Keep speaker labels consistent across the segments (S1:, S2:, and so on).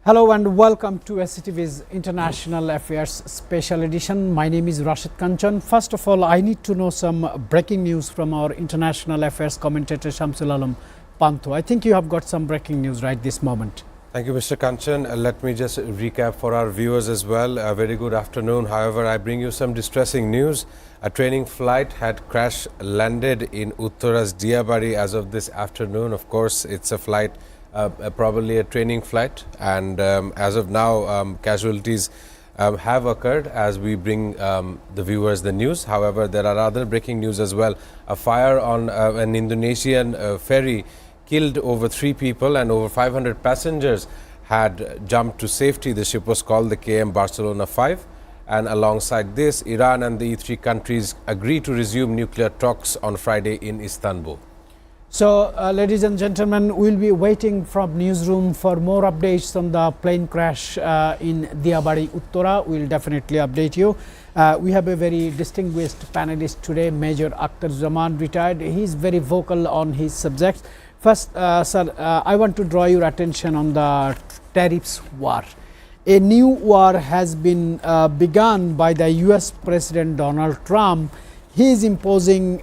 S1: Hello and welcome to SATV's International Affairs Special Edition. My name is Rashid Kanchan. First of all, I need to know some breaking news from our International Affairs commentator Shamsul Alam Panto. I think you have got some breaking news right this moment.
S2: Thank you, Mr. Kanchan. Let me just recap for our viewers as well. A very good afternoon. However, I bring you some distressing news. A training flight had crash landed in Uttara's Diabari as of this afternoon. Of course, it's a flight, probably a training flight, and as of now, casualties have occurred as we bring the viewers the news. However, there are other breaking news as well. A fire on an Indonesian ferry killed over 3 people and over 500 passengers had jumped to safety. The ship was called the KM Barcelona 5. And alongside this, Iran and the E3 countries agreed to resume nuclear talks on Friday in Istanbul.
S1: So, ladies and gentlemen, we'll be waiting from newsroom for more updates on the plane crash in Diabari, Uttara. We'll definitely update you. We have a very distinguished panelist today, Major Akhtar Zaman, retired. He's very vocal on his subjects. First, sir, I want to draw your attention on the tariffs war. A new war has been begun by the US President Donald Trump. He is imposing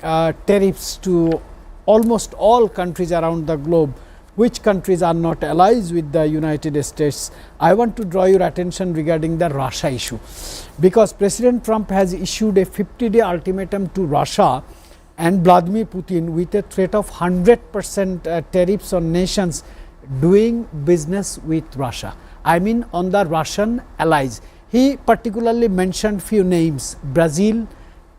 S1: tariffs to almost all countries around the globe, which countries are not allies with the United States. I want to draw your attention regarding the Russia issue, because President Trump has issued a 50-day ultimatum to Russia and Vladimir Putin with a threat of 100% tariffs on nations doing business with Russia. I mean on the Russian allies. He particularly mentioned few names: Brazil,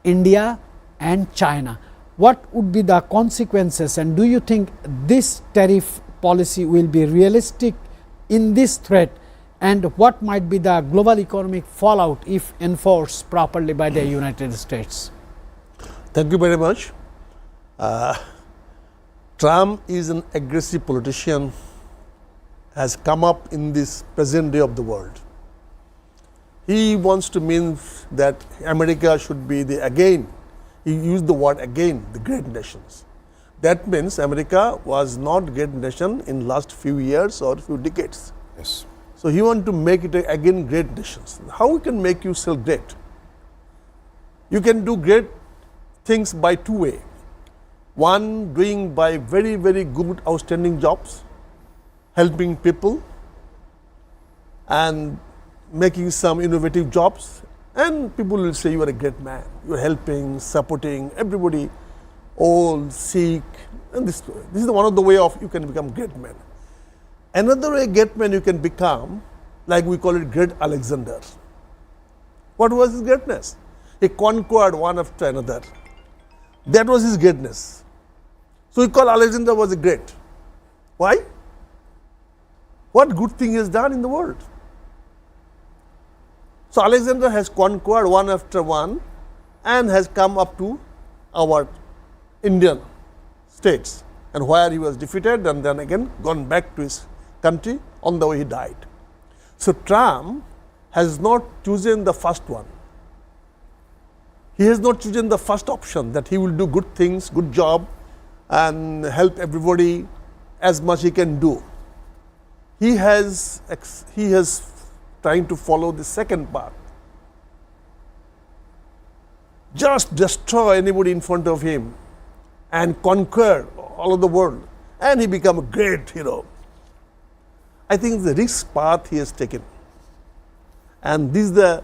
S1: India and China. What would be the consequences, and do you think this tariff policy will be realistic in this threat, and what might be the global economic fallout if enforced properly by the United States?
S3: Thank you very much. Trump is an aggressive politician, has come up in this present day of the world. He wants to mean that America should be again, he used the word again, the great nations. That means America was not great nation in last few years or few decades.
S2: Yes.
S3: So he want to make it again great nations. How we can make yourself great? You can do great things by 2 ways. One, doing by very, very good, outstanding jobs, helping people and making some innovative jobs, and people will say you are a great man. You are helping, supporting everybody, old, sick, and this is one of the way of you can become great man. Another way great man you can become, like we call it Great Alexander. What was his greatness? He conquered one after another. That was his greatness. So we call Alexander was a great. Why? What good thing he has done in the world? So Alexander has conquered one after one and has come up to our Indian states, and where he was defeated and then again gone back to his country. On the way he died. So Trump has not chosen the first one. He has not chosen the first option that he will do good things, good job and help everybody as much he can do. He has trying to follow the second path. Just destroy anybody in front of him and conquer all of the world, and he become a great hero. I think the risk path he has taken, and this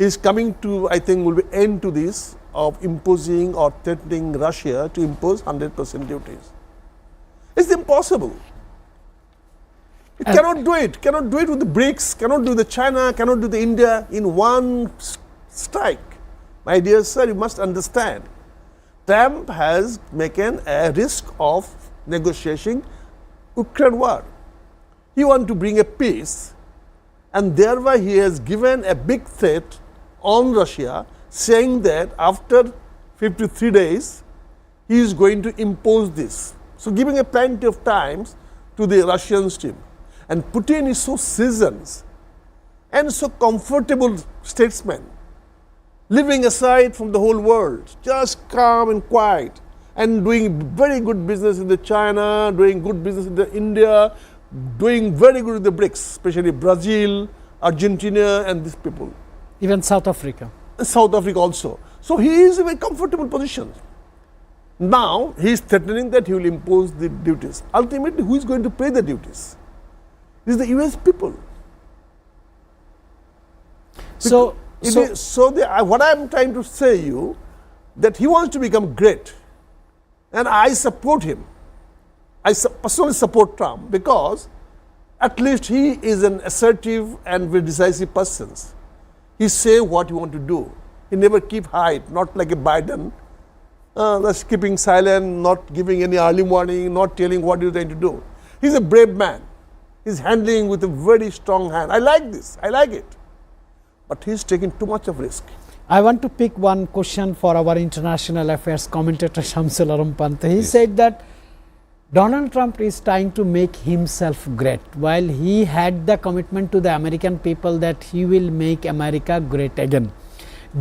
S3: is coming to, I think, will be end to this of imposing or threatening Russia to impose 100% duties. It's impossible. It cannot do it. Cannot do it with the BRICS. Cannot do the China. Cannot do the India in one strike. My dear sir, you must understand. Trump has taken a risk of negotiating Ukraine war. He wants to bring a peace, and thereby he has given a big threat on Russia, saying that after 53 days, he is going to impose this. So giving a plenty of time to the Russian team. And Putin is so seasoned and so comfortable statesman, living aside from the whole world, just calm and quiet, and doing very good business in the China, doing good business in the India, doing very good with the BRICS, especially Brazil, Argentina, and these people.
S1: Even South Africa.
S3: South Africa also. So he is in a very comfortable position. Now he is threatening that he will impose the duties. Ultimately, who is going to pay the duties? It is the US people.
S1: So,
S3: what I am trying to say you, that he wants to become great, and I support him. I personally support Trump because at least he is an assertive and very decisive person. He say what he want to do. He never keep hide, not like a Biden, just keeping silent, not giving any early warning, not telling what he's trying to do. He's a brave man. He's handling with a very strong hand. I like this. I like it. But he's taking too much of risk.
S1: I want to pick one question for our international affairs commentator Shamsul Arampante. He said that Donald Trump is trying to make himself great, while he had the commitment to the American people that he will make America great again.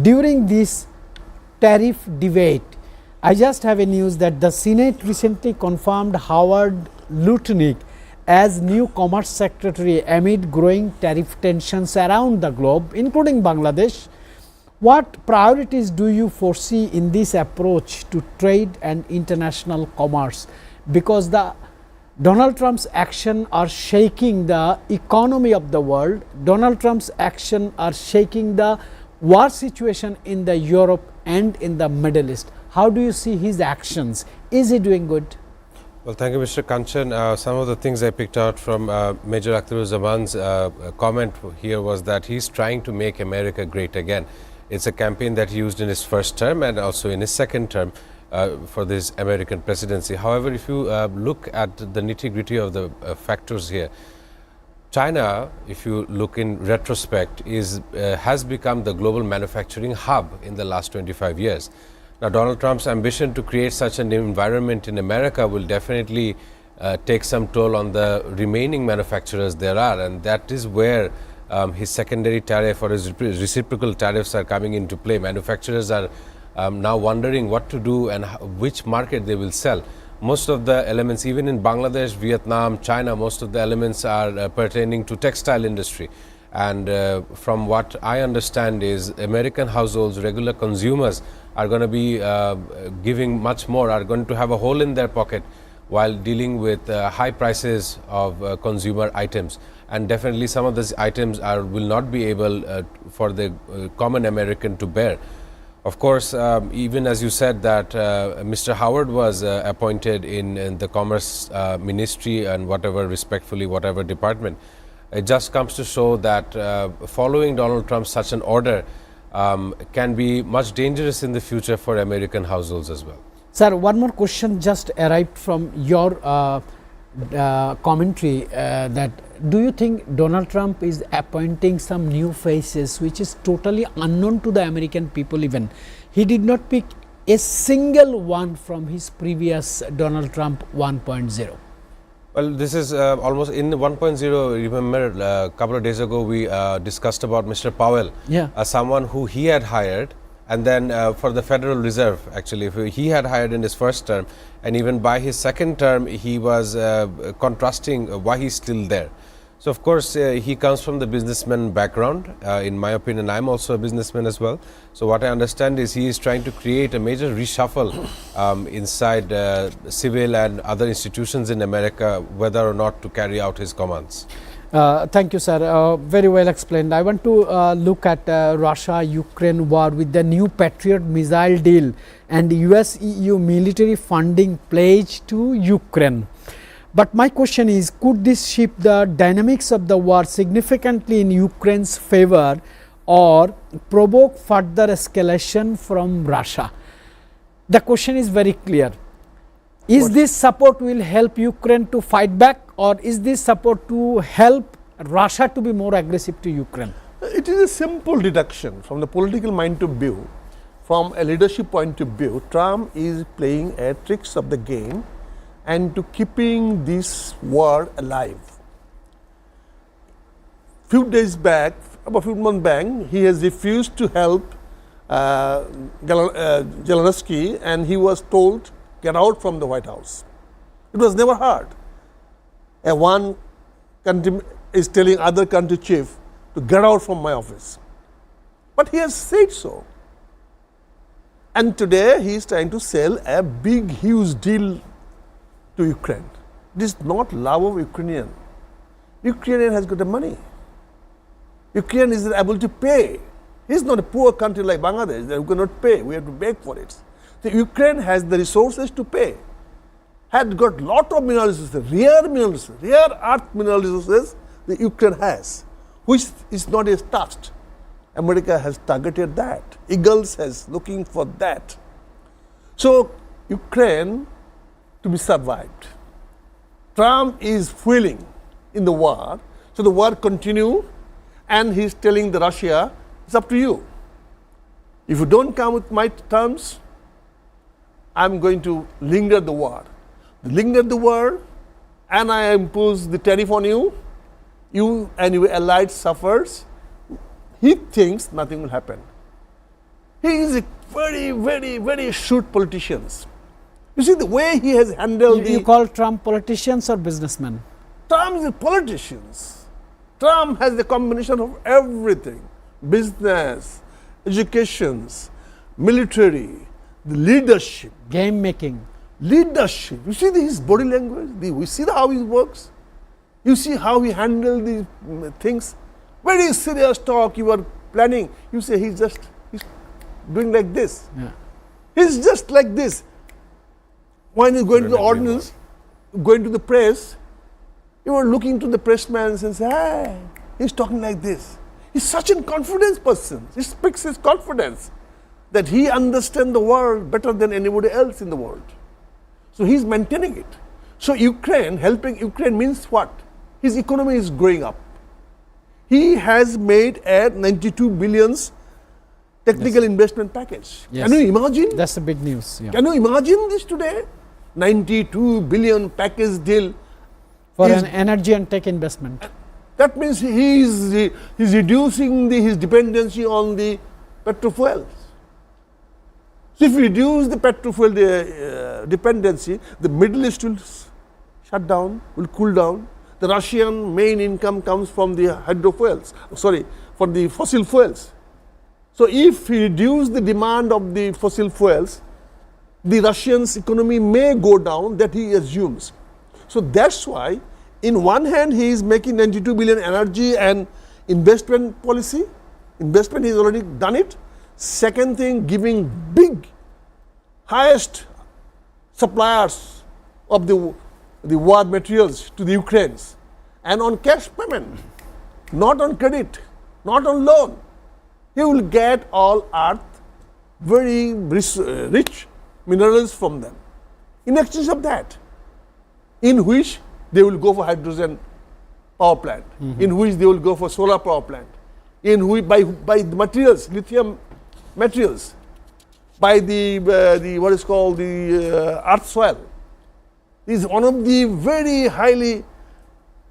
S1: During this tariff debate, I just have a news that the Senate recently confirmed Howard Lutnick as new Commerce Secretary amid growing tariff tensions around the globe, including Bangladesh. What priorities do you foresee in this approach to trade and international commerce? Because Donald Trump's action are shaking the economy of the world. Donald Trump's action are shaking the war situation in the Europe and in the Middle East. How do you see his actions? Is he doing good?
S2: Well, thank you, Mr. Kanchan. Some of the things I picked out from Major Akhtaruzzaman's comment here was that he's trying to make America great again. It's a campaign that he used in his first term and also in his second term for this American presidency. However, if you look at the nitty-gritty of the factors here, China, if you look in retrospect, has become the global manufacturing hub in the last 25 years. Now, Donald Trump's ambition to create such an environment in America will definitely take some toll on the remaining manufacturers there are, and that is where his secondary tariff or his reciprocal tariffs are coming into play. Manufacturers are now wondering what to do and which market they will sell. Most of the elements, even in Bangladesh, Vietnam, China, most of the elements are pertaining to textile industry. And from what I understand is American households, regular consumers are going to be giving much more, are going to have a hole in their pocket while dealing with high prices of consumer items. And definitely some of these items will not be able for the common American to bear. Of course, even as you said that Mr. Howard was appointed in the Commerce Ministry and whatever department, it just comes to show that following Donald Trump such an order can be much dangerous in the future for American households as well.
S1: Sir, one more question just arrived from your commentary that do you think Donald Trump is appointing some new faces which is totally unknown to the American people even? He did not pick a single one from his previous Donald Trump 1.0.
S2: Well, this is almost in 1.0. Remember, a couple of days ago we discussed about Mr. Powell, someone who he had hired, and then for the Federal Reserve, actually, he had hired in his first term, and even by his second term, he was contrasting why he's still there. So, of course, he comes from the businessman background. In my opinion, I'm also a businessman as well. So, what I understand is he is trying to create a major reshuffle inside civil and other institutions in America, whether or not to carry out his commands.
S1: Thank you, sir. Very well explained. I want to look at Russia-Ukraine war with the new Patriot missile deal and US-EU military funding pledge to Ukraine. But my question is, could this shift the dynamics of the war significantly in Ukraine's favor or provoke further escalation from Russia? The question is very clear. Is this support will help Ukraine to fight back, or is this support to help Russia to be more aggressive to Ukraine?
S3: It is a simple deduction from the political point of view. From a leadership point of view, Trump is playing tricks of the game and to keeping this war alive. Few days back, about a few months back, he has refused to help Zelensky, and he was told, get out from the White House. It was never heard. One country is telling other country chief to get out from my office. But he has said so. And today he is trying to sell a big, huge deal to Ukraine. This is not love of Ukrainian. Ukrainian has got the money. Ukraine is able to pay. It's not a poor country like Bangladesh that we cannot pay. We have to beg for it. The Ukraine has the resources to pay. Had got lot of mineral resources, rare earth mineral resources the Ukraine has, which is not yet touched. America has targeted that. Eagles has looking for that. So Ukraine to be survived. Trump is fueling in the war, so the war continue, and he's telling the Russia, it's up to you. If you don't come with my terms, I'm going to linger the war. Linger the war, and I impose the tariff on you. You and your allied suffers. He thinks nothing will happen. He is a very shrewd politician. You see the way he has handled
S1: You call Trump politicians or businessmen?
S3: Trump is a politician. Trump has the combination of everything. Business, education, military, the leadership.
S1: Game making.
S3: Leadership. You see his body language? We see how he works? You see how he handles these things? Very serious talk you are planning. You say he's doing like this.
S1: Yeah.
S3: He's just like this. When he's going to the ordinance, going to the press, you are looking to the pressman and say, hey, he's talking like this. He's such a confident person. He speaks his confidence that he understands the world better than anybody else in the world. So he's maintaining it. So Ukraine, helping Ukraine means what? His economy is growing up. He has made a 92 billions technical investment package.
S1: Yes.
S3: Can you imagine?
S1: That's the big news. Yeah.
S3: Can you imagine this today? 92 billion package deal.
S1: For an energy and tech investment.
S3: That means he's reducing his dependency on the petrol fuels. So if you reduce the petrol fuel dependency, the Middle East will shut down, will cool down. The Russian main income comes from the from the fossil fuels. So if he reduce the demand of the fossil fuels, the Russian's economy may go down, that he assumes. So that's why, in one hand, he is making 92 billion energy and investment policy. Investment, he has already done it. Second thing, giving big, highest suppliers of the war materials to the Ukrainians, and on cash payment, not on credit, not on loan. He will get all earth, very rich minerals from them. In exchange of that, in which they will go for hydrogen power plant, in which they will go for solar power plant, in which by the materials, lithium materials, by the what is called the earth soil, is one of the very highly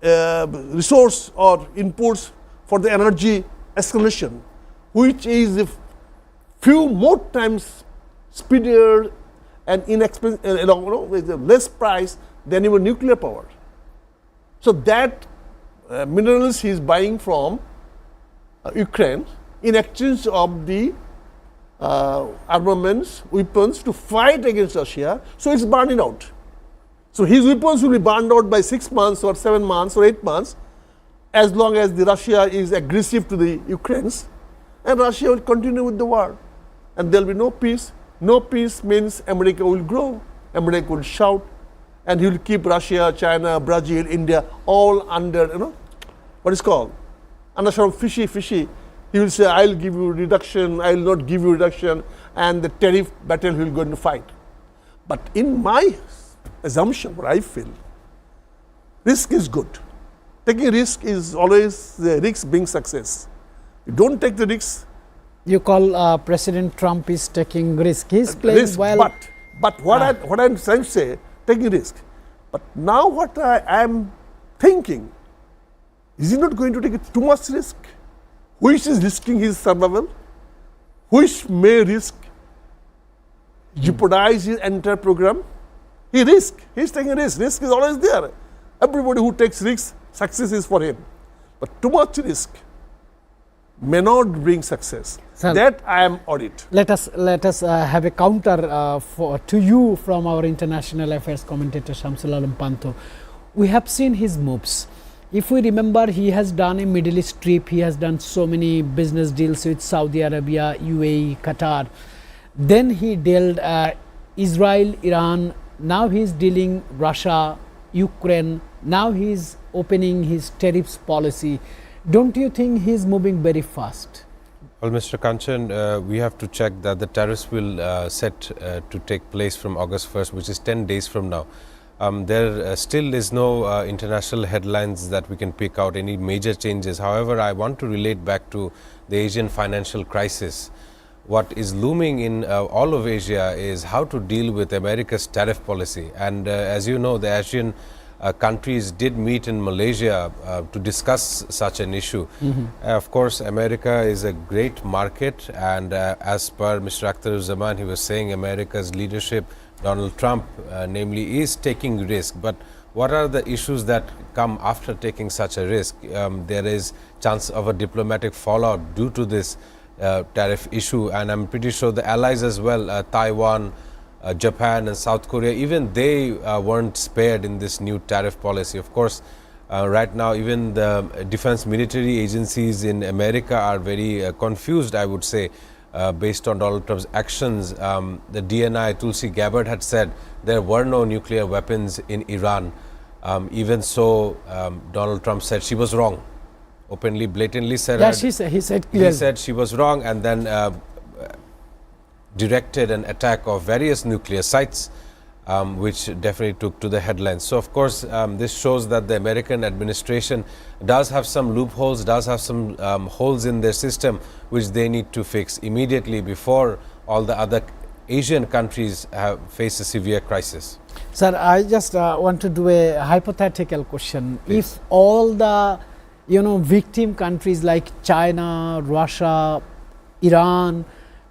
S3: resource or inputs for the energy escalation, which is few more times speedier and inexpensive, with less price than even nuclear power. So that minerals he is buying from Ukraine in exchange of the armaments, weapons to fight against Russia. So it's burning out. So his weapons will be burned out by 6 months or 7 months or 8 months, as long as the Russia is aggressive to the Ukrainians, and Russia will continue with the war, and there will be no peace. No peace means America will grow, America will shout, and he will keep Russia, China, Brazil, India all under, what is called, under some fishy. He will say, I'll give you reduction, I will not give you reduction, and the tariff battle he will go to fight. But in my assumption, what I feel, risk is good. Taking risk is always the risk being success. You don't take the risk.
S1: You call President Trump is taking risk. He's playing
S3: risk,
S1: well.
S3: But what I'm trying to say, taking risk. But now what I am thinking, is he not going to take too much risk? Which is risking his survival? Which may jeopardize his entire program? He's taking risk. Risk is always there. Everybody who takes risks Success is for him. But too much risk may not bring success.
S1: Sir,
S3: that I am on it.
S1: Let us have a counter to you from our international affairs commentator Shamsul Alam Panto. We have seen his moves. If we remember, he has done a Middle East trip, he has done so many business deals with Saudi Arabia, UAE, Qatar. Then he dealt Israel, Iran, now he is dealing Russia, Ukraine, now he is opening his tariffs policy. Don't you think he is moving very fast?
S2: Well, Mr. Kanchan, we have to check that the tariffs will set to take place from August 1st, which is 10 days from now. There still is no international headlines that we can pick out any major changes. However, I want to relate back to the Asian financial crisis. What is looming in all of Asia is how to deal with America's tariff policy. And as you know, the Asian countries did meet in Malaysia to discuss such an issue. Of course, America is a great market, and as per Mr. Akhtaruzzaman, he was saying America's leadership, Donald Trump namely, is taking risk. But what are the issues that come after taking such a risk? There is chance of a diplomatic fallout due to this tariff issue, and I'm pretty sure the allies as well, Taiwan, Japan and South Korea, even they weren't spared in this new tariff policy. Of course, right now even the defense military agencies in America are very confused, I would say, based on Donald Trump's actions. The DNI, Tulsi Gabbard, had said there were no nuclear weapons in Iran. Even so, Donald Trump said she was wrong. Openly, blatantly said.
S1: Yeah, he said clearly.
S2: He said she was wrong, and then directed an attack of various nuclear sites, which definitely took to the headlines. So, of course, this shows that the American administration does have some loopholes, does have some holes in their system, which they need to fix immediately before all the other Asian countries face a severe crisis.
S1: Sir, I just want to do a hypothetical question.
S2: Please.
S1: If all the victim countries like China, Russia, Iran,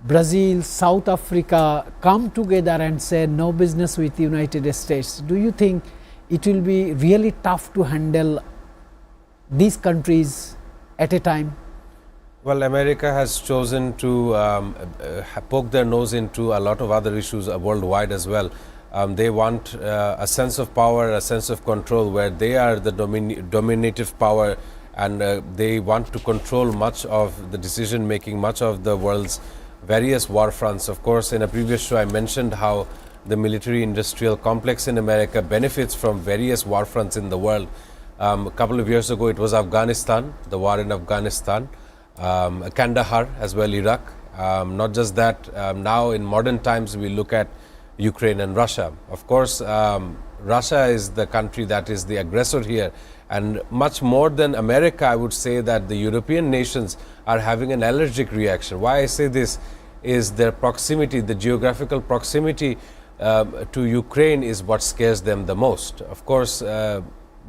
S1: Brazil, South Africa come together and say no business with the United States, do you think it will be really tough to handle these countries at a time?
S2: Well, America has chosen to poke their nose into a lot of other issues worldwide as well. They want a sense of power, a sense of control, where they are the dominative power, and they want to control much of the decision making, much of the world's various war fronts. Of course, in a previous show I mentioned how the military industrial complex in America benefits from various war fronts in the world. A couple of years ago it was Afghanistan, the war in Afghanistan, Kandahar as well, Iraq. Not just that, now in modern times we look at Ukraine and Russia. Of course, Russia is the country that is the aggressor here, and much more than America, I would say that the European nations are having an allergic reaction. Why I say this is their proximity, the geographical proximity to Ukraine is what scares them the most. Of course, the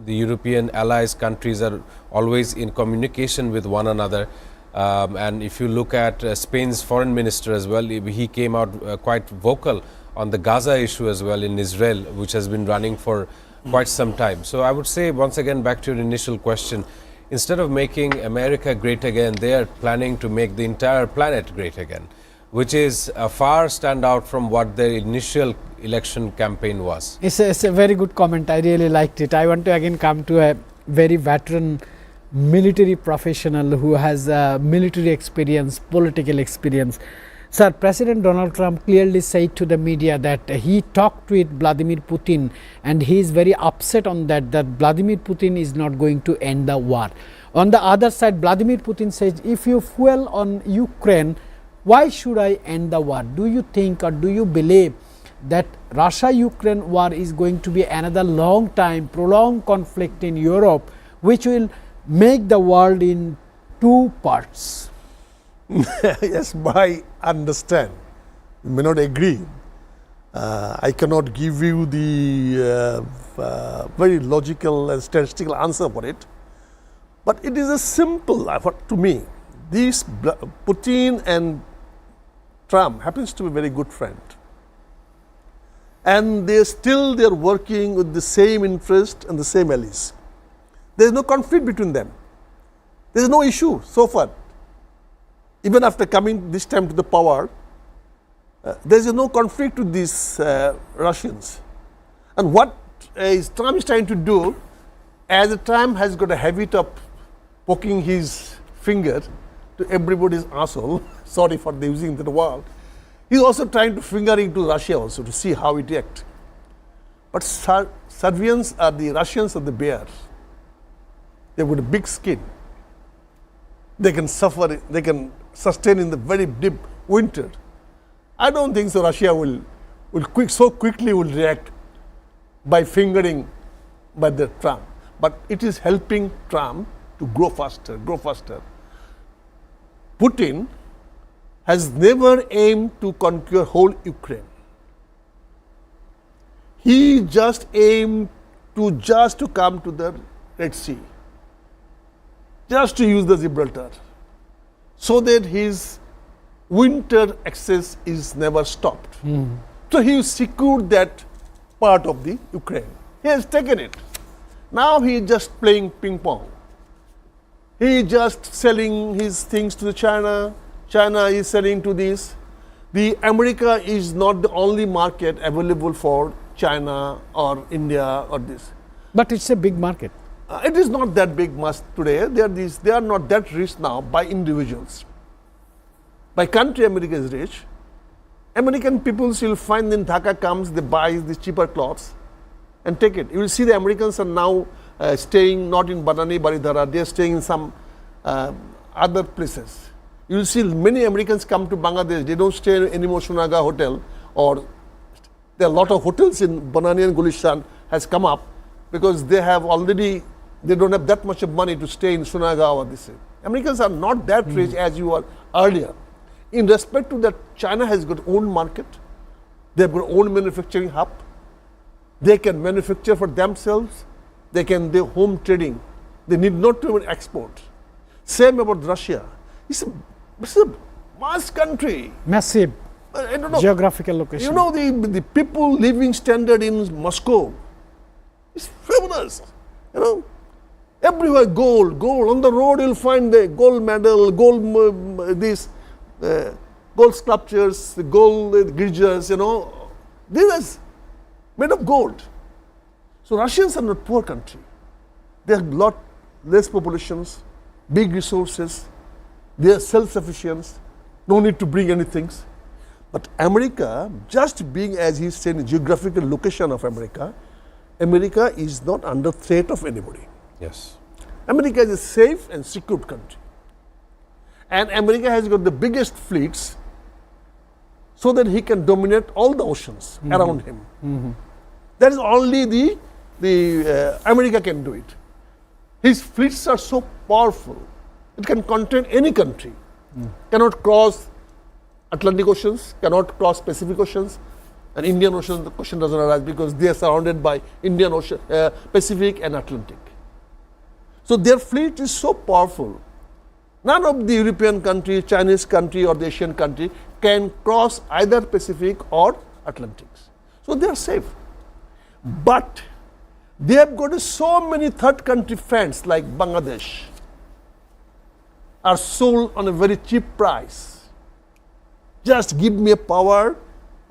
S2: European allies countries are always in communication with one another. And if you look at Spain's foreign minister as well, he came out quite vocal on the Gaza issue as well in Israel, which has been running for quite some time. So I would say, once again, back to your initial question, instead of making America great again, they are planning to make the entire planet great again, which is a far standout from what their initial election campaign was.
S1: It's a very good comment. I really liked it. I want to again come to a very veteran military professional who has military experience, political experience. Sir, President Donald Trump clearly said to the media that he talked with Vladimir Putin, and he is very upset on that Vladimir Putin is not going to end the war. On the other side, Vladimir Putin says, if you fuel on Ukraine, why should I end the war? Do you think, or do you believe that Russia-Ukraine war is going to be another long time, prolonged conflict in Europe, which will make the world in two parts?
S3: Yes, I understand. You may not agree. I cannot give you the very logical and statistical answer for it. But it is a simple, to me, this Putin and Trump happens to be a very good friend. And they're working with the same interest and the same allies. There is no conflict between them. There is no issue so far. Even after coming this time to the power, there is no conflict with these Russians. And what Trump is trying to do, as Trump has got a habit of poking his finger to everybody's asshole, sorry for using that word, he's also trying to finger into Russia also to see how it reacts. But Serbians are the Russians of the bear. They've got a big skin. They can suffer, they can sustain in the very deep winter. I don't think so Russia will so quickly will react by fingering by the Trump. But it is helping Trump to grow faster, grow faster. Putin has never aimed to conquer whole Ukraine. He just aimed to come to the Red Sea, just to use the Gibraltar, so that his winter access is never stopped. So he secured that part of the Ukraine. He has taken it. Now he is just playing ping pong. He is just selling his things to China. China is selling to this. The America is not the only market available for China or India or this.
S1: But it's a big market.
S3: It is not that big much today. They are not that rich now by individuals. By country, America is rich. American people will find in Dhaka comes, they buy these cheaper clothes and take it. You will see the Americans are now staying not in Banani, Baridhara, they are staying in some other places. You will see many Americans come to Bangladesh, they don't stay in anymore Sunaga hotel, or there are a lot of hotels in Banani and Gulshan has come up because they have already, they don't have that much of money to stay in Sunaga or this. Americans are not that rich as you were earlier. In respect to that, China has got own market, they have got own manufacturing hub, they can manufacture for themselves, they can do home trading, they need not to even export. Same about Russia. It's a vast country.
S1: Massive
S3: I don't know.
S1: geographical location.
S3: You know, the people living standard in Moscow is fabulous. You know, everywhere gold. On the road you'll find the gold medal, gold sculptures, the gold gijars, you know. This is made of gold. So Russians are not poor country. They have lot less populations, big resources, they are self-sufficient, no need to bring anything. But America, just being, as he said, the geographical location of America, America is not under threat of anybody.
S2: Yes.
S3: America is a safe and secure country. And America has got the biggest fleets so that he can dominate all the oceans around him. That is only the America can do it. His fleets are so powerful, it can contain any country. Cannot cross Atlantic Oceans, cannot cross Pacific Oceans, and Indian Ocean, the question doesn't arise because they are surrounded by Indian Ocean, Pacific and Atlantic. So their fleet is so powerful. None of the European country, Chinese country or the Asian country can cross either Pacific or Atlantic. So they are safe. But they have got so many third country friends like Bangladesh are sold on a very cheap price. Just give me a power,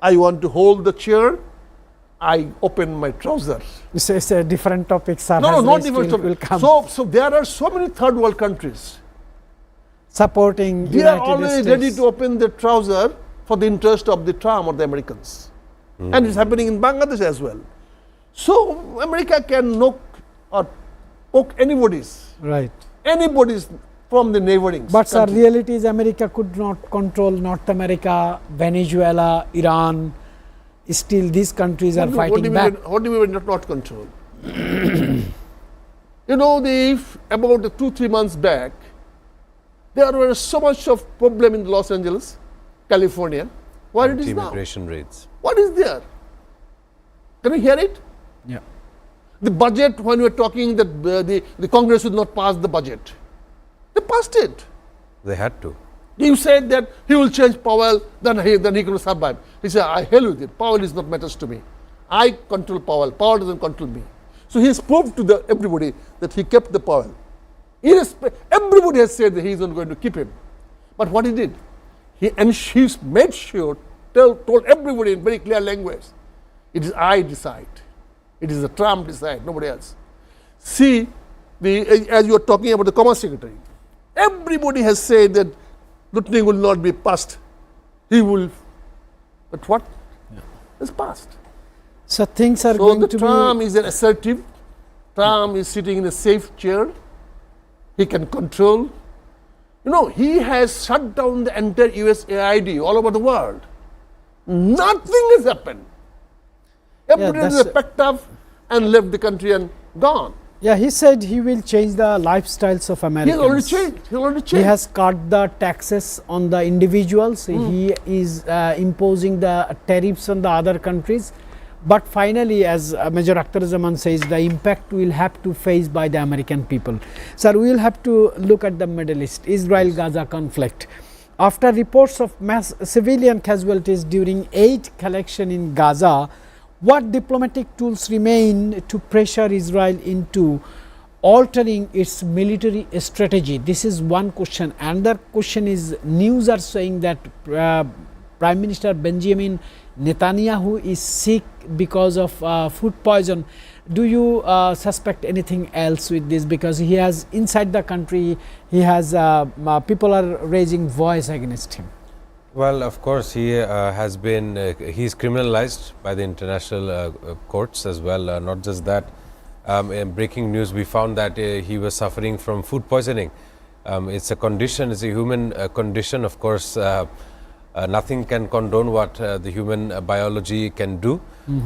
S3: I want to hold the chair, I open my trousers.
S1: It's a different topic, sir.
S3: No, not different
S1: will
S3: topic.
S1: come.
S3: So there are so many third world countries.
S1: Supporting
S3: They
S1: United
S3: are always
S1: States.
S3: ready to open the trouser for the interest of the Trump or the Americans. And it's happening in Bangladesh as well. So America can knock or poke anybody's from the neighboring
S1: But sir,
S3: country.
S1: reality is America could not control North America, Venezuela, Iran. Still these countries are fighting back.
S3: What do you mean not control? You know, about 2-3 months back, there was so much of problem in Los Angeles, California. What it is now?
S2: Immigration raids.
S3: What is there? Can you hear it?
S1: Yeah.
S3: The budget, when we were talking that the Congress would not pass the budget, they passed it.
S2: They had to.
S3: You said that he will change Powell, then he can survive. He said, I hell with it. Powell is not matters to me. I control Powell. Powell doesn't control me. So he has proved to everybody that he kept the power. Everybody has said that he is not going to keep him. But what he did, he made sure, told everybody in very clear language, it is I decide. It is the Trump decide, nobody else. See, as you are talking about the Commerce Secretary, everybody has said that Lutning will not be passed. He will, but what? Yeah. It's passed.
S1: So things are going to be.
S3: So Trump is an assertive. Trump is sitting in a safe chair. He can control. You know, he has shut down the entire USAID all over the world. Nothing has happened. Everybody has packed up and left the country and gone.
S1: Yeah, he said he will change the lifestyles of Americans.
S3: He already changed.
S1: He has cut the taxes on the individuals. He is imposing the tariffs on the other countries. But finally, as Major Akhtar Zaman says, the impact will have to face by the American people. Sir, we will have to look at the Middle East, Israel-Gaza conflict. After reports of mass civilian casualties during aid collection in Gaza, what diplomatic tools remain to pressure Israel into altering its military strategy? This is one question. Another question is, news are saying that Prime Minister Benjamin Netanyahu is sick because of food poison. Do you suspect anything else with this? Because he has inside the country, he has people are raising voice against him.
S2: Well, of course, he has been, he's criminalized by the international courts as well. Not just that, in breaking news, we found that he was suffering from food poisoning. It's a condition, it's a human condition. Of course, nothing can condone what the human biology can do.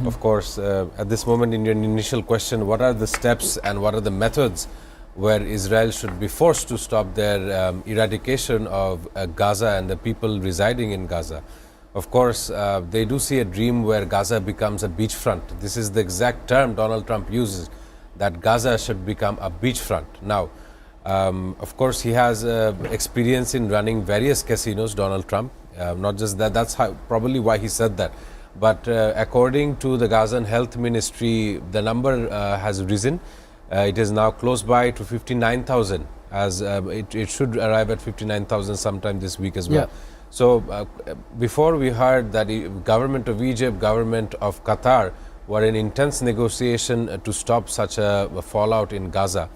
S2: Of course, at this moment in your initial question, what are the steps and what are the methods where Israel should be forced to stop their eradication of Gaza and the people residing in Gaza? Of course, they do see a dream where Gaza becomes a beachfront. This is the exact term Donald Trump uses, that Gaza should become a beachfront. Now, of course, he has experience in running various casinos, Donald Trump. Not just that, that's probably why he said that. But according to the Gazan Health Ministry, the number has risen. It is now close by to 59,000, as it should arrive at 59,000 sometime this week as well. Yeah. So before we heard that the government of Egypt, government of Qatar were in intense negotiation to stop such a fallout in Gaza.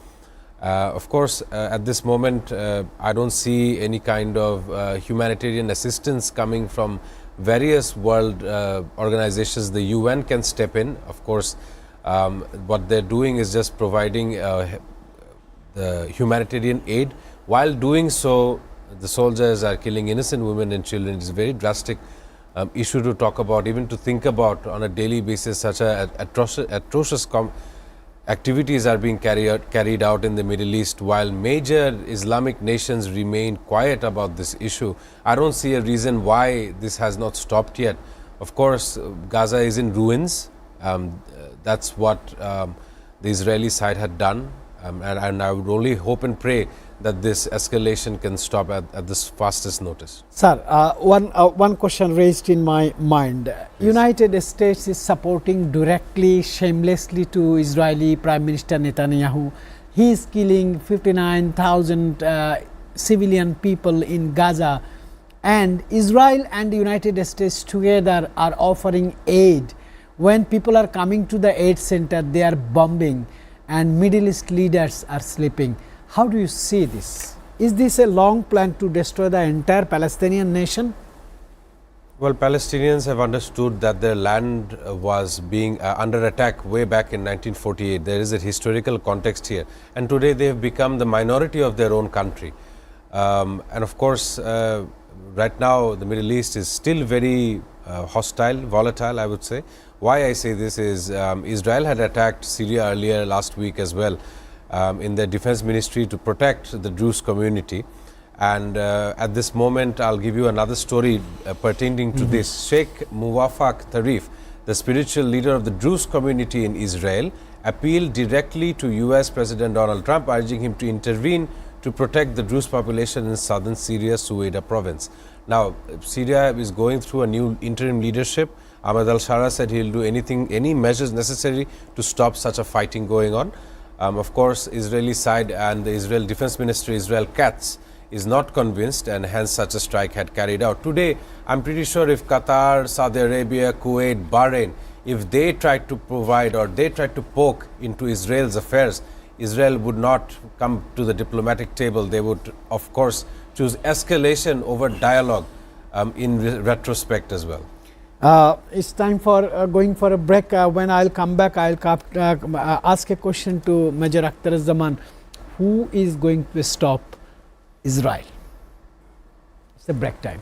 S2: Of course, at this moment, I don't see any kind of humanitarian assistance coming from various world organizations. The UN can step in, of course. What they're doing is just providing the humanitarian aid. While doing so, the soldiers are killing innocent women and children. It's a very drastic issue to talk about, even to think about on a daily basis. Such atrocious activities are being carried out in the Middle East, while major Islamic nations remain quiet about this issue. I don't see a reason why this has not stopped yet. Of course, Gaza is in ruins. That's what the Israeli side had done, and I would only hope and pray that this escalation can stop at this fastest notice.
S1: Sir, one question raised in my mind. Yes. United States is supporting directly, shamelessly to Israeli Prime Minister Netanyahu. He is killing 59,000 civilian people in Gaza, and Israel and the United States together are offering aid. When people are coming to the aid center, they are bombing and Middle East leaders are sleeping. How do you see this? Is this a long plan to destroy the entire Palestinian nation?
S2: Well, Palestinians have understood that their land was being under attack way back in 1948. There is a historical context here. And today they have become the minority of their own country. And of course, right now the Middle East is still very hostile, volatile, I would say. Why I say this is Israel had attacked Syria earlier last week as well in the defense ministry to protect the Druze community. And at this moment, I'll give you another story pertaining to this. Sheikh Muwafaq Tariff, the spiritual leader of the Druze community in Israel, appealed directly to US President Donald Trump, urging him to intervene to protect the Druze population in southern Syria's Suwaida province. Now, Syria is going through a new interim leadership. Ahmed al-Shara said he will do anything, any measures necessary to stop such a fighting going on. Of course, Israeli side and the Israel Defense Minister Israel Katz is not convinced, and hence such a strike had carried out. Today, I'm pretty sure if Qatar, Saudi Arabia, Kuwait, Bahrain, if they tried to provide or they tried to poke into Israel's affairs, Israel would not come to the diplomatic table. They would, of course, choose escalation over dialogue in retrospect as well.
S1: It's time for going for a break. When I'll come back, I'll ask a question to Major Akhtar Zaman. Who is going to stop Israel? It's the break time.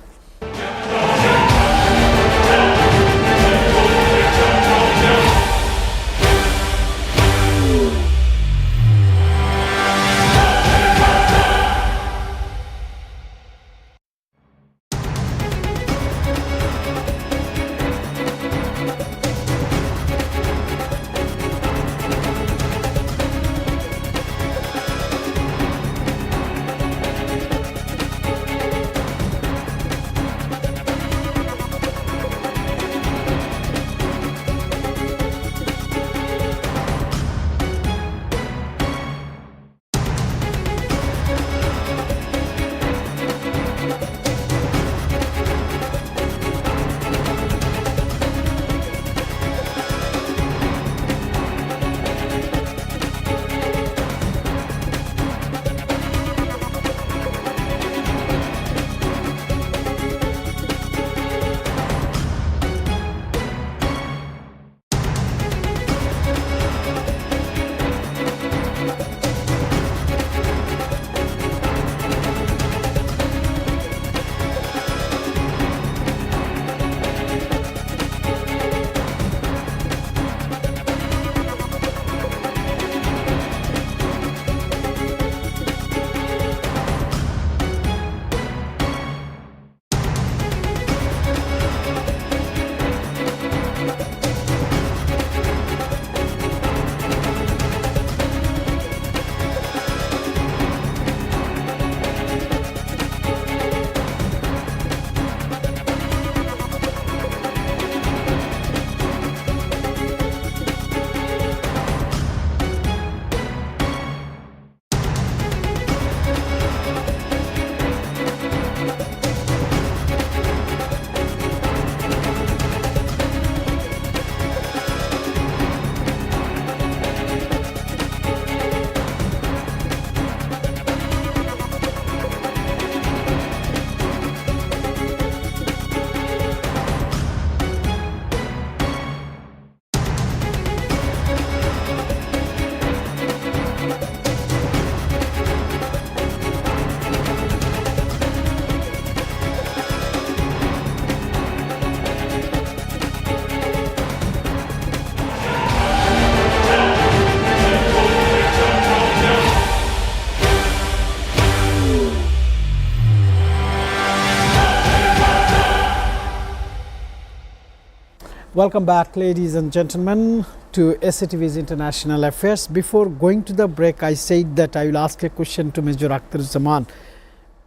S1: Welcome back, ladies and gentlemen, to SATV's International Affairs. Before going to the break, I said that I will ask a question to Major Akhtar Zaman.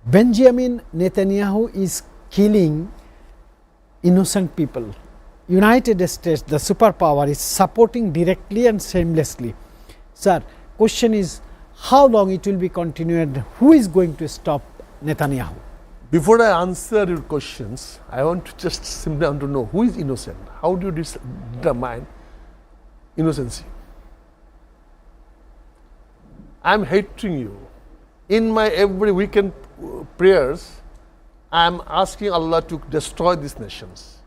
S1: Benjamin Netanyahu is killing innocent people. United States, the superpower, is supporting directly and shamelessly. Sir, question is, how long it will be continued? Who is going to stop Netanyahu?
S3: Before I answer your questions, I want to just simply want to know who is innocent. How do you determine innocency? I am hating you. In my every weekend prayers, I am asking Allah to destroy these nations.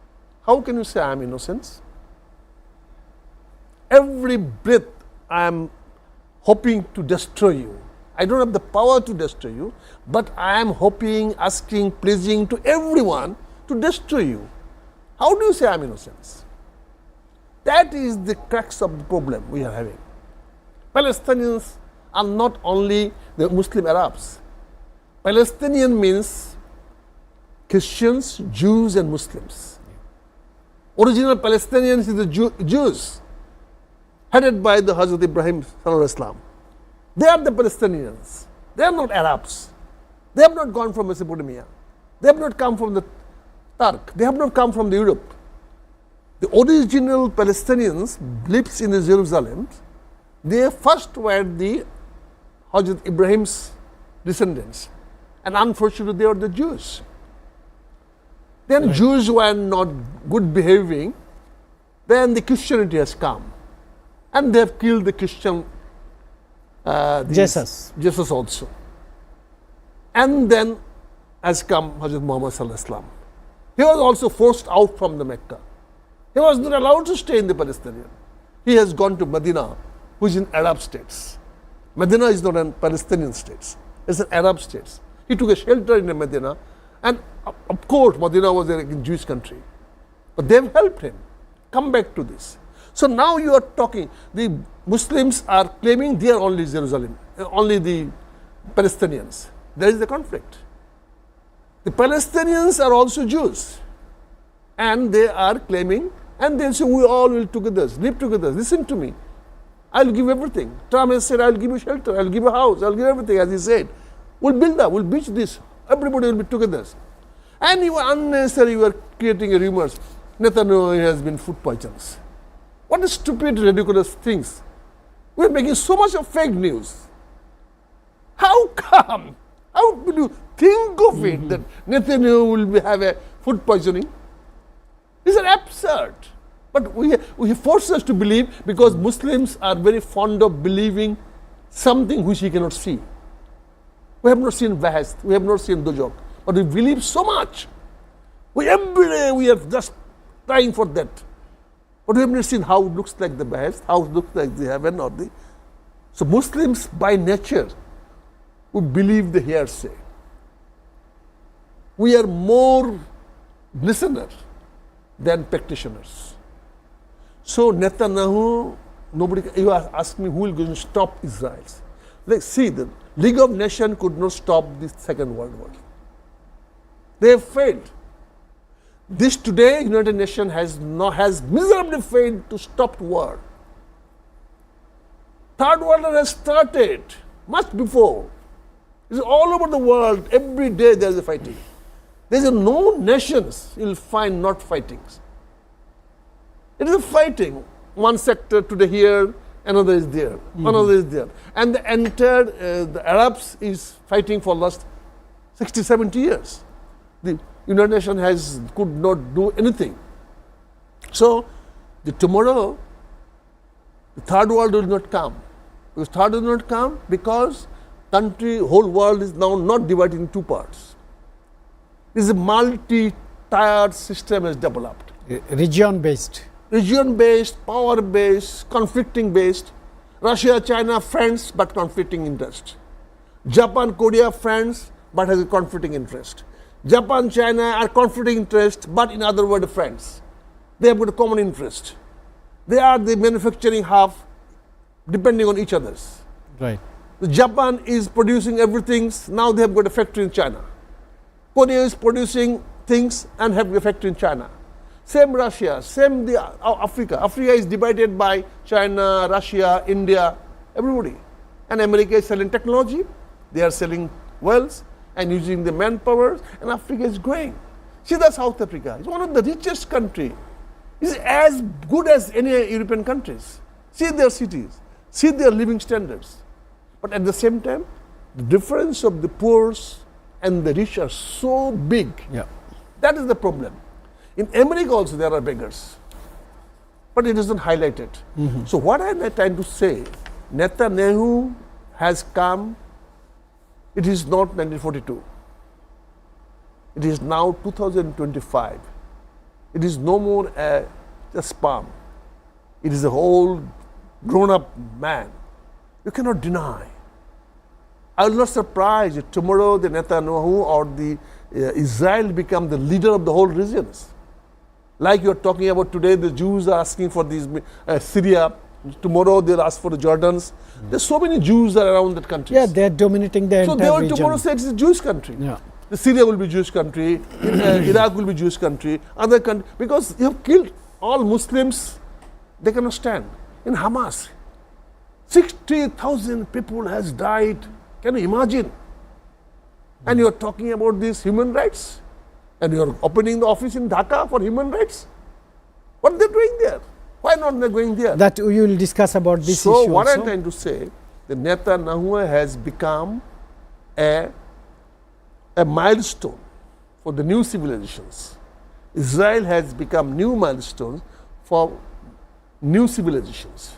S3: How can you say I am innocent? Every breath I am hoping to destroy you. I don't have the power to destroy you, but I am hoping, asking, pleasing to everyone to destroy you. How do you say I am innocent? That is the crux of the problem we are having. Palestinians are not only the Muslim Arabs. Palestinian means Christians, Jews and Muslims. Original Palestinians is the Jews, headed by the Hazrat Ibrahim Islam. They are the Palestinians. They are not Arabs. They have not gone from Mesopotamia. They have not come from the Turk. They have not come from the Europe. The original Palestinians lives in Jerusalem. They first were the Hazrat Ibrahim's descendants, and unfortunately they were the Jews. Then Jews were not good behaving. Then the Christianity has come, and they have killed the Christian Jesus also. And then has come Hazrat Muhammad Sallallahu Alaihi Wasallam. He was also forced out from the Mecca. He was not allowed to stay in the Palestinian. He has gone to Medina, which is in Arab states. Medina is not a Palestinian state. It's an Arab state. He took a shelter in Medina, and of course Medina was a Jewish country. But they've helped him come back to this. So now you are talking, the Muslims are claiming they are only Jerusalem, only the Palestinians. There is the conflict. The Palestinians are also Jews, and they are claiming, and they say we all will together, live together. Listen to me. I'll give everything. Trump has said, I'll give you shelter, I'll give you a house, I'll give everything, as he said. We'll build up, we'll beach this. Everybody will be together. And you are unnecessary, you are creating rumors. Netanyahu has been food poisons. What a stupid, ridiculous things. We are making so much of fake news. How come? How will you think of it that Netanyahu will have a food poisoning? It's an absurd. But we force us to believe because Muslims are very fond of believing something which he cannot see. We have not seen Bahast, we have not seen Dojok, but we believe so much. Every day we are just trying for that. But we have not seen how it looks like the Bahast, how it looks like the heaven or the... So Muslims by nature would believe the hearsay. We are more listeners than practitioners. So Netanyahu, you ask me who will go and stop Israel. Like, see, the League of Nations could not stop the Second World War. They have failed. This today, United Nations has miserably failed to stop war. Third World War has started much before. It's all over the world. Every day there is a fighting. There is no nations you will find not fighting. It is a fighting. One sector today here, another is there, another is there. And the entire, the Arabs is fighting for last 60, 70 years. The United Nations could not do anything. So, tomorrow, the third world will not come. Because third will not come because whole world is now not divided in two parts. This is a multi-tiered system has developed.
S1: Region-based.
S3: Region-based, power-based, conflicting-based. Russia, China, friends, but conflicting interest. Japan, Korea, friends, but has a conflicting interest. Japan, China are conflicting interest, but in other words, friends. They have got a common interest. They are the manufacturing hub, depending on each other's.
S1: Right.
S3: Japan is producing everything. Now they have got a factory in China. Korea is producing things and have a factory in China. Same Russia, same Africa. Africa is divided by China, Russia, India, everybody. And America is selling technology. They are selling wealth and using the manpower, and Africa is growing. See, that's South Africa. It's one of the richest countries. It's as good as any European countries. See their cities. See their living standards. But at the same time, the difference of the poor and the rich are so big.
S1: Yeah.
S3: That is the problem. In America also there are beggars. But it isn't highlighted. So what I am trying to say, Netanyahu has come, it is not 1942. It is now 2025. It is no more a sperm. It is a whole grown-up man. You cannot deny. I will not surprise if tomorrow the Netanyahu or the Israel become the leader of the whole regions. Like you are talking about today, the Jews are asking for these Syria. Tomorrow they'll ask for the Jordans. There's so many Jews are around that country.
S1: Yeah, they're dominating the entire region.
S3: So they will tomorrow say it's a Jewish country.
S1: Yeah.
S3: The Syria will be Jewish country. Iraq will be Jewish country. Other country, because you have killed all Muslims. They cannot stand. In Hamas, 60,000 people has died. Can you imagine? And you are talking about these human rights? And you are opening the office in Dhaka for human rights? What they're doing there? Why not they're going there?
S1: That we will discuss about this
S3: so
S1: issue
S3: what
S1: also.
S3: I'm trying to say, the Netanyahu has become a milestone for the new civilizations. Israel has become new milestones for new civilizations.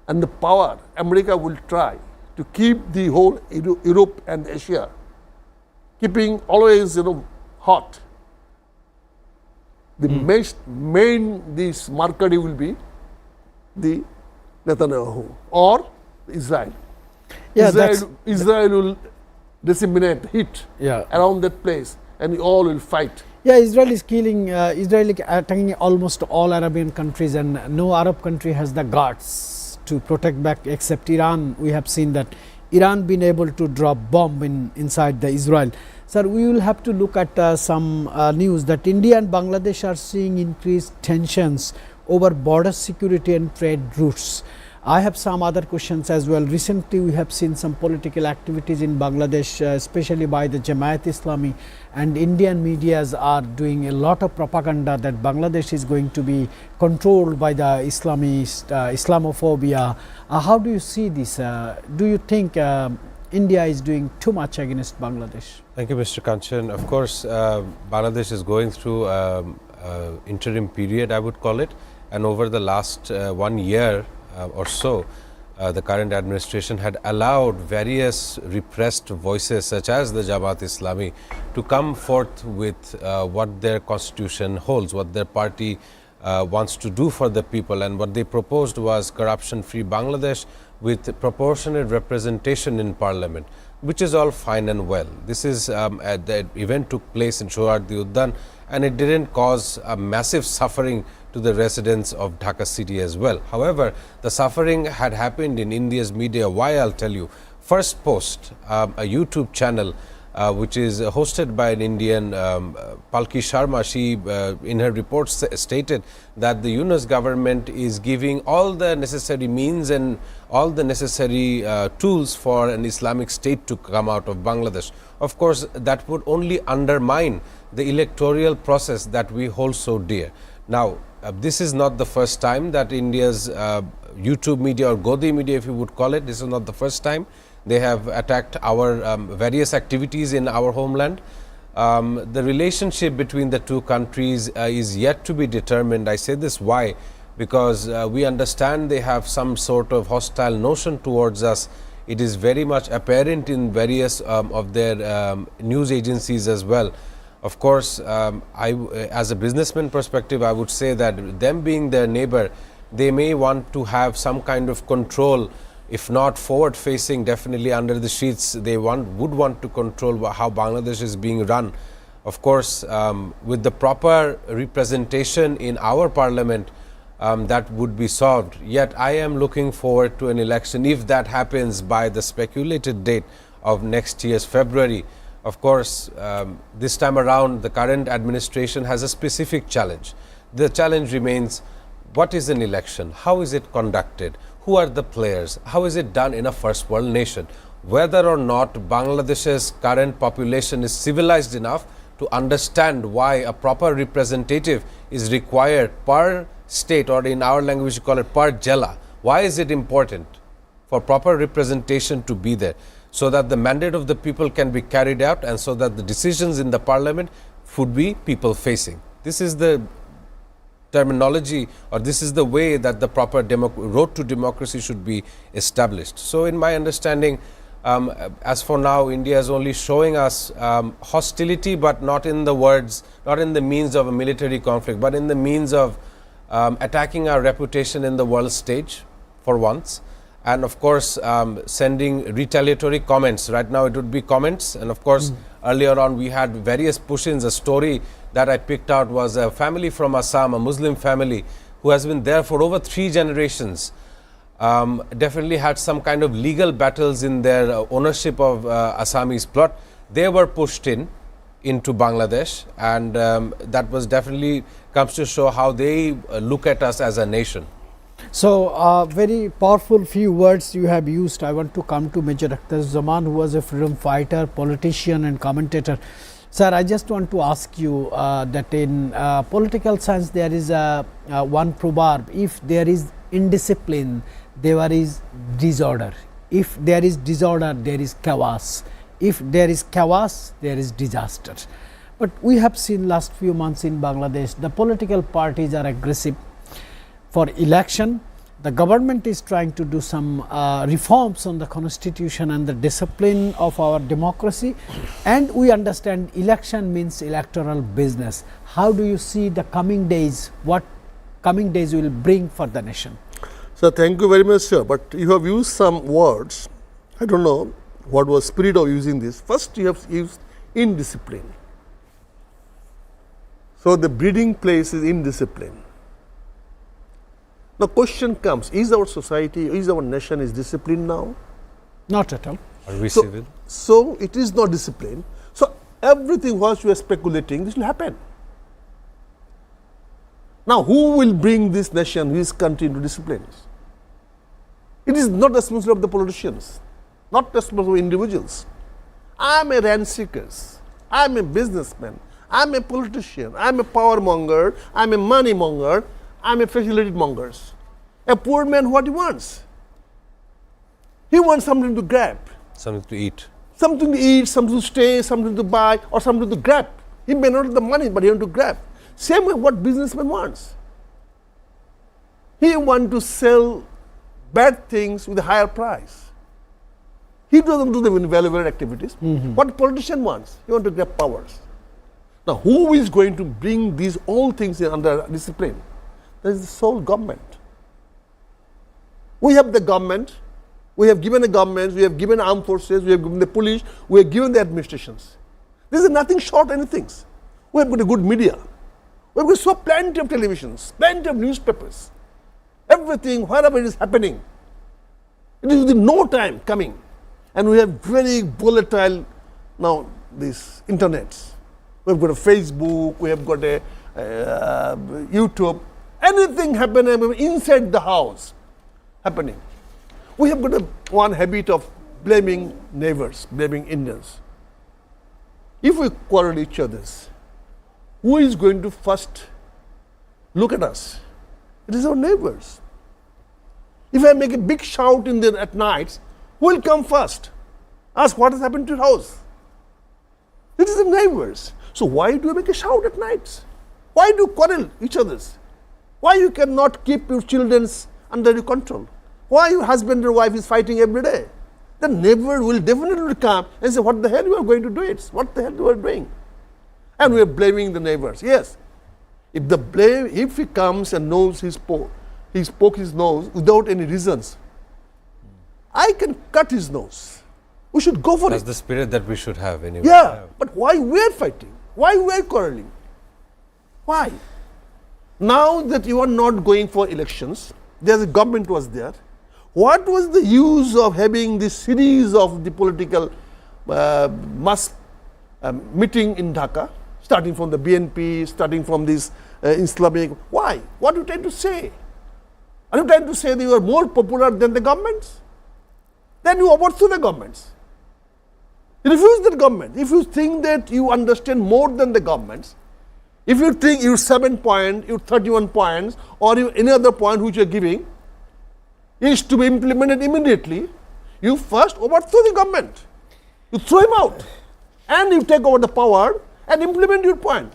S3: And the power, America will try to keep the whole Europe and Asia, keeping always, hot. The main this marker will be the Netanyahu or Israel.
S1: Yeah,
S3: Israel will disseminate heat around that place, and we all will fight.
S1: Yeah, Israel is killing, Israel is attacking almost all Arabian countries, and no Arab country has the guts to protect back except Iran. We have seen that Iran been able to drop bomb inside the Israel. Sir, we will have to look at some news that India and Bangladesh are seeing increased tensions over border security and trade routes. I have some other questions as well. Recently, we have seen some political activities in Bangladesh, especially by the Jamaat Islami, and Indian medias are doing a lot of propaganda that Bangladesh is going to be controlled by the Islamist, Islamophobia. How do you see this? Do you think India is doing too much against Bangladesh?
S2: Thank you, Mr. Kanchan. Of course, Bangladesh is going through interim period, I would call it, and over the last 1 year or so, the current administration had allowed various repressed voices such as the Jamaat Islami to come forth with what their constitution holds, what their party wants to do for the people, and what they proposed was corruption-free Bangladesh with proportionate representation in parliament, which is all fine and well. This is the event took place in Sohrawardi Udyan, and it didn't cause a massive suffering to the residents of Dhaka city as well. However, the suffering had happened in India's media. Why? I'll tell you. First post, a YouTube channel which is hosted by an Indian, Palki Sharma, she in her report stated that the Yunus government is giving all the necessary means and all the necessary tools for an Islamic state to come out of Bangladesh. Of course, that would only undermine the electoral process that we hold so dear. Now, this is not the first time that India's YouTube media or Godi media, if you would call it, this is not the first time they have attacked our various activities in our homeland. The relationship between the two countries is yet to be determined. I say this why? Because we understand they have some sort of hostile notion towards us. It is very much apparent in various of their news agencies as well. Of course, as a businessman perspective, I would say that them being their neighbor, they may want to have some kind of control, if not forward facing, definitely under the sheets. They would want to control how Bangladesh is being run. Of course, with the proper representation in our parliament, that would be solved. Yet I am looking forward to an election, if that happens by the speculated date of next year's February. Of course, this time around, the current administration has a specific challenge. The challenge remains, what is an election? How is it conducted? Who are the players? How is it done in a first world nation? Whether or not Bangladesh's current population is civilized enough to understand why a proper representative is required per state, or in our language we call it per jela. Why is it important for proper representation to be there? So that the mandate of the people can be carried out, and so that the decisions in the parliament would be people facing. This is the terminology, or this is the way that the proper road to democracy should be established. So in my understanding, as for now, India is only showing us hostility, but not in the words, not in the means of a military conflict, but in the means of attacking our reputation in the world stage for once. And of course, sending retaliatory comments. Right now it would be comments, and of course earlier on we had various push-ins. A story that I picked out was a family from Assam, a Muslim family who has been there for over 3 generations. Definitely had some kind of legal battles in their ownership of Assamese plot. They were pushed into Bangladesh, and that was definitely comes to show how they look at us as a nation.
S1: So, very powerful few words you have used. I want to come to Major Akhtar Zaman, who was a freedom fighter, politician and commentator. Sir, I just want to ask you that in political science there is one proverb: if there is indiscipline, there is disorder. If there is disorder, there is chaos. If there is chaos, there is disaster. But we have seen last few months in Bangladesh, the political parties are aggressive for election. The government is trying to do some reforms on the constitution and the discipline of our democracy, and we understand election means electoral business. How do you see the coming days? What coming days will bring for the nation?
S3: Sir, thank you very much, sir. But you have used some words. I don't know what was spirit of using this. First, you have used indiscipline. So the breeding place is indiscipline. Now, question comes: is our society, is our nation is disciplined now?
S1: Not at all.
S2: Are we civil?
S3: So it is not disciplined. So everything what you are speculating, this will happen. Now, who will bring this nation, this country into discipline? It is not the responsibility of the politicians, not the responsibility of individuals. I am a rent seeker. I am a businessman. I am a politician. I am a power monger. I am a money monger. I am a facility monger. A poor man, what he wants? He wants something to grab.
S2: Something to eat.
S3: Something to eat, something to stay, something to buy, or something to grab. He may not have the money, but he wants to grab. Same way what businessman wants. He wants to sell bad things with a higher price. He doesn't do the valuable activities. What politician wants? He wants to grab powers. Now, who is going to bring these all things under discipline? That is the sole government. We have the government, we have given the governments, we have given armed forces, we have given the police, we have given the administrations. This is nothing short of anything. We have got a good media. We have got so plenty of televisions, plenty of newspapers. Everything, wherever it is happening, it is within no time coming. And we have very volatile now these internets. We have got a Facebook, we have got a YouTube. Anything happening inside the house happening. We have got one habit of blaming neighbors, blaming Indians. If we quarrel each other, who is going to first look at us? It is our neighbors. If I make a big shout in there at night, who will come first? Ask what has happened to your house. It is the neighbors. So why do you make a shout at night? Why do you quarrel each other's? Why you cannot keep your children under your control? Why your husband or wife is fighting every day? The neighbor will definitely come and say, what the hell you are going to do it? What the hell you are doing? And we are blaming the neighbors. Yes. If he comes and knows he spoke his nose without any reasons, I can cut his nose. We should go for it.
S2: That's the spirit that we should have anyway.
S3: Yeah, but why we are fighting? Why we are quarreling? Why? Now that you are not going for elections, there the government was there. What was the use of having this series of the political mass meeting in Dhaka, starting from the BNP, starting from this Islamic? Why? What are you trying to say? Are you trying to say that you are more popular than the governments? Then you overthrow the governments. Refuse the government. If you think that you understand more than the governments, if you think your 7 point, your 31 points, or any other point which you are giving is to be implemented immediately, you first overthrow the government. You throw him out and you take over the power and implement your point.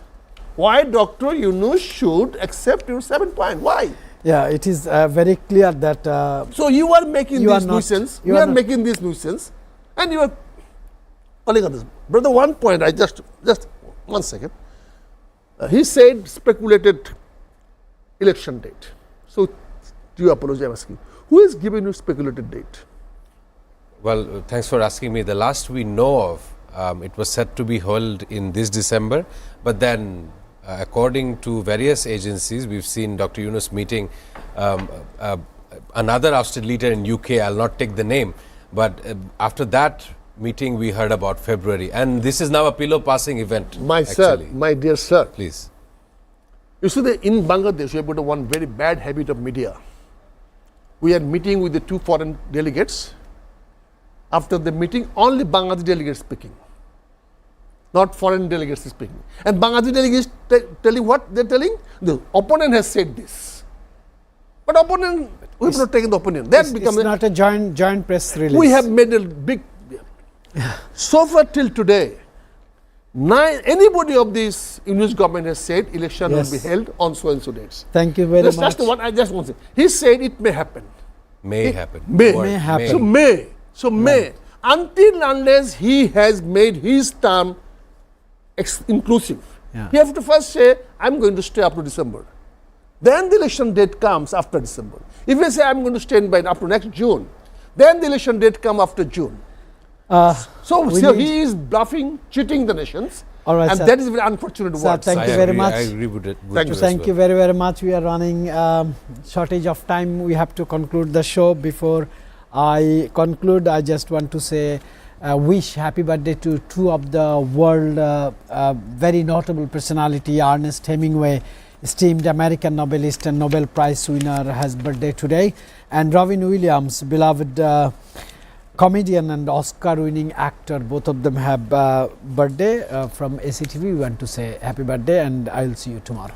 S3: Why Dr. Yunus should accept your 7 point? Why?
S1: Yeah, it is very clear that
S3: so you are making this nuisance, you are making this nuisance, and you are calling on this. Brother, one point, I just 1 second. He said speculated election date. So, do you apologize? I'm asking. Who has given you speculated date?
S2: Well, thanks for asking me. The last we know of, it was set to be held in this December, but then according to various agencies, we've seen Dr. Yunus meeting another ousted leader in UK. I'll not take the name, but after that meeting, we heard about February, and this is now a pillow passing event.
S3: My dear sir,
S2: please.
S3: You see, in Bangladesh, we have got one very bad habit of media. We are meeting with the 2 foreign delegates. After the meeting, only Bangladesh delegates speaking. not foreign delegates speaking. And Bangladeshi delegates telling what they're telling? The opponent has said this. But opponent, we have not taken the opinion. That becomes
S1: it's not a joint press release.
S3: we have made a big. So far till today, anybody of this English government has said election will be held on so and so dates.
S1: Thank you very much.
S3: That's the one I just want to say. He said it may happen.
S2: May happen.
S3: May.
S1: May happen.
S3: So May. So May. Until unless he has made his term inclusive.
S1: Yeah.
S3: You have to first say, I'm going to stay up to December. Then the election date comes after December. If you say, I'm going to stay by up to next June, then the election date comes after June. So he is bluffing, cheating the nations.
S1: All right,
S3: and
S1: sir.
S3: that is very unfortunate word.
S1: Thank you very much.
S2: I agree with it.
S1: Thank you very, very much. We are running shortage of time. We have to conclude the show. Before I conclude, I just want to say wish happy birthday to two of the world very notable personality. Ernest Hemingway, esteemed American novelist and Nobel Prize winner, has birthday today, and Robin Williams, beloved comedian and Oscar winning actor, both of them have birthday. From SATV we want to say happy birthday, and I will see you tomorrow.